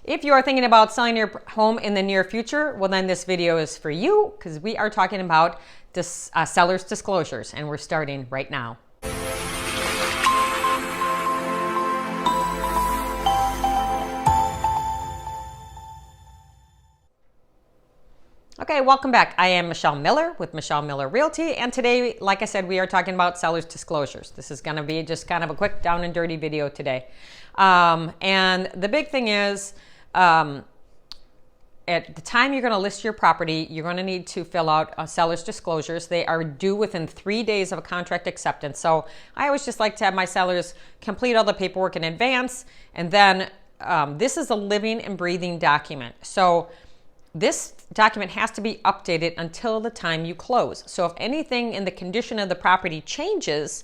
If you are thinking about selling your home in the near future, well then this video is for you, because we are talking about seller's disclosures, and we're starting right now. Okay, welcome back. I am Michelle Miller with Michelle Miller Realty, and today, like I said, we are talking about seller's disclosures. This is going to be just kind of a quick down and dirty video today. And the big thing is, at the time you're going to list your property, you're going to need to fill out seller's disclosures. They are due within 3 days of a contract acceptance. So I always just like to have my sellers complete all the paperwork in advance, and then this is a living and breathing document. So this document has to be updated until the time you close. So if anything in the condition of the property changes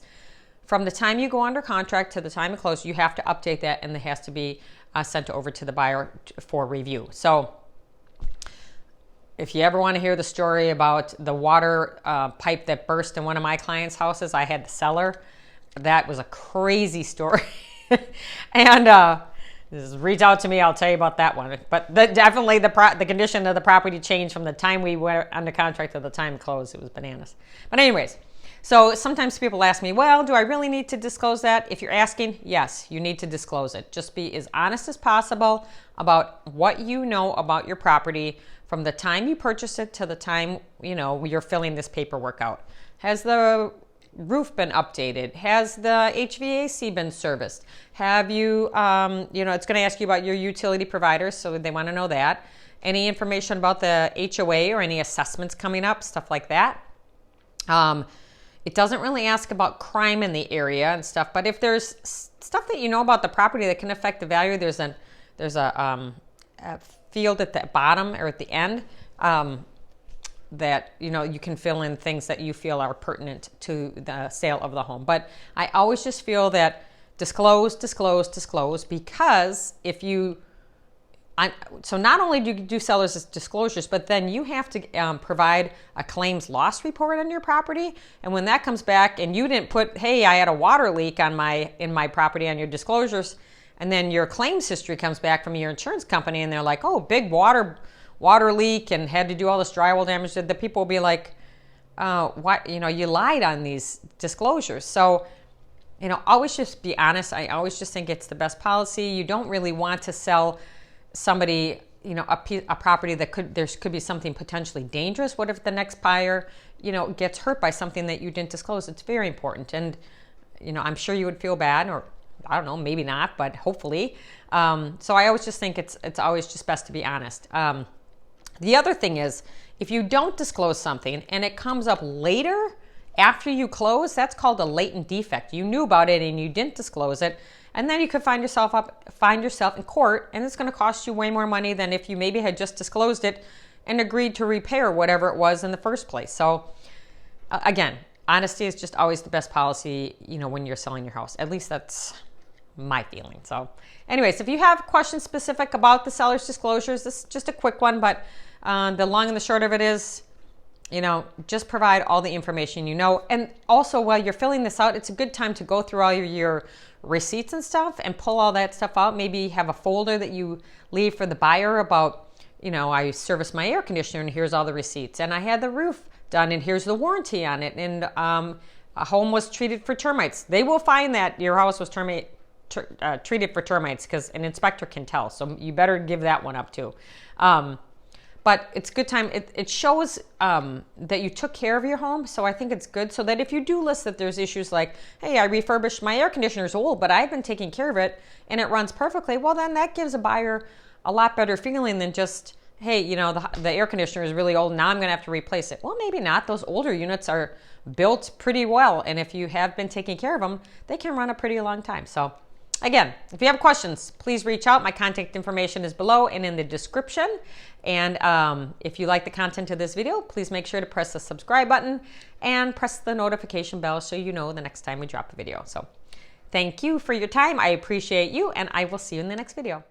from the time you go under contract to the time you close, you have to update that, and it has to be sent over to the buyer for review. So if you ever want to hear the story about the water pipe that burst in one of my clients' houses, I had the seller. That was a crazy story. And just reach out to me, I'll tell you about that one. But definitely the condition of the property changed from the time we went under contract to the time closed. It was bananas. But anyways, so sometimes people ask me, well, do I really need to disclose that? If you're asking, yes, you need to disclose it. Just be as honest as possible about what you know about your property from the time you purchase it to the time, you're filling this paperwork out. Has the roof been updated? Has the HVAC been serviced? Have you, it's going to ask you about your utility providers, so they want to know that. Any information about the HOA or any assessments coming up, stuff like that. It doesn't really ask about crime in the area and stuff, but if there's stuff that you know about the property that can affect the value, there's a field at the bottom or at the end that you can fill in things that you feel are pertinent to the sale of the home. But I always just feel that disclose, because if you, so not only do you do seller's disclosures, but then you have to provide a claims loss report on your property. And when that comes back and you didn't put, hey, I had a water leak in my property on your disclosures, and then your claims history comes back from your insurance company and they're like, oh, big water leak and had to do all this drywall damage, the people will be like, what, you lied on these disclosures. So, always just be honest. I always just think it's the best policy. You don't really want to sell somebody, a property that could be something potentially dangerous. What if the next buyer, gets hurt by something that you didn't disclose? It's very important. And, I'm sure you would feel bad, or I don't know, maybe not, but hopefully. So I always just think it's always just best to be honest. The other thing is, if you don't disclose something and it comes up later after you close, that's called a latent defect. You knew about it and you didn't disclose it, and then you could find yourself in court, and it's going to cost you way more money than if you maybe had just disclosed it and agreed to repair whatever it was in the first place. So again, honesty is just always the best policy, when you're selling your house. At least that's my feeling. So anyways, if you have questions specific about the seller's disclosures, this is just a quick one, but the long and the short of it is, just provide all the information And also, while you're filling this out, it's a good time to go through all your receipts and stuff and pull all that stuff out. Maybe have a folder that you leave for the buyer about, I serviced my air conditioner and here's all the receipts, and I had the roof done and here's the warranty on it, and a home was treated for termites. They will find that your house was treated for termites, because an inspector can tell. So you better give that one up too. But it's a good time. It shows that you took care of your home. So I think it's good, so that if you do list that there's issues like, hey, I refurbished my air conditioner's old, but I've been taking care of it and it runs perfectly. Well, then that gives a buyer a lot better feeling than just, hey, the air conditioner is really old. Now I'm going to have to replace it. Well, maybe not. Those older units are built pretty well. And if you have been taking care of them, they can run a pretty long time. So again, if you have questions, please reach out. My contact information is below and in the description. And if you like the content of this video, please make sure to press the subscribe button and press the notification bell so you know the next time we drop a video. So thank you for your time. I appreciate you, and I will see you in the next video.